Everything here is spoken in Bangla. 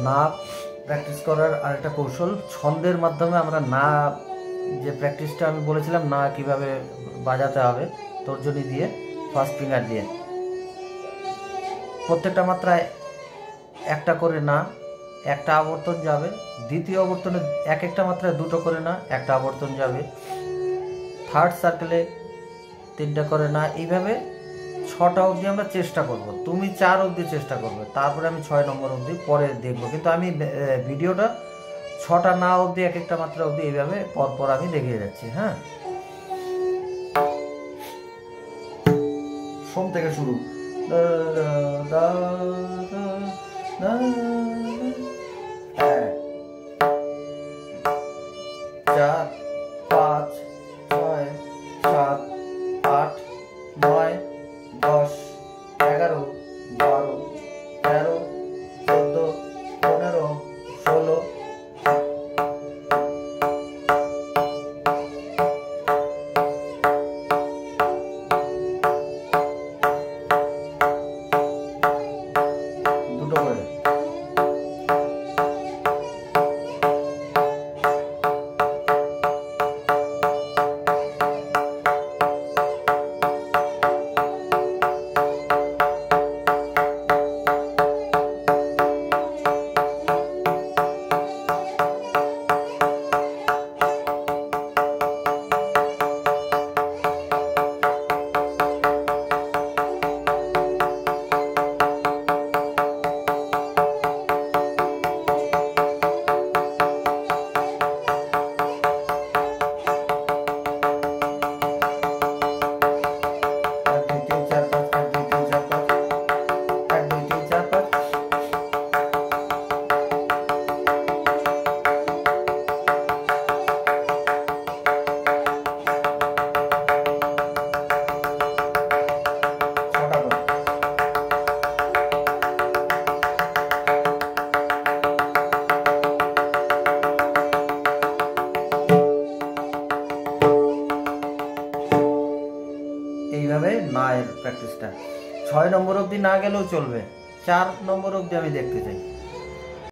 না প্র্যাকটিস করার আরেকটা কৌশল, ছন্দের মাধ্যমে আমরা না, যে প্র্যাকটিসটা আমি বলেছিলাম না কিভাবে বাজাতে হবে তর্জনী দিয়ে, ফার্স্ট ফিঙ্গার দিয়ে প্রত্যেকটা মাত্রায় একটা করে না, একটা আবর্তন যাবে, দ্বিতীয় আবর্তনে এক একটা মাত্রায় দুটো করে না, একটা আবর্তন যাবে, থার্ড সার্কেলে তিনটা করে না, এইভাবে 6টা অবধি আমরা চেষ্টা করব। তুমি 4 অবধি চেষ্টা করবে, তারপরে আমি 6 নম্বর অবধি পরে দেখবো, কিন্তু আমি ভিডিওটা 6টা না অবধি এক একটা মাত্রা অবধি এইভাবে পরপর আমি দেখিয়ে যাচ্ছি। হ্যাঁ, সোম থেকে শুরু। 4 5 6 7 8 9 10 11 12 13 14 15 16। দুটো করে এইভাবে না এর প্র্যাকটিসটা 6 নম্বর অবধি না গেলেও চলবে, 4 নম্বর অবধি আমি দেখতে চাই।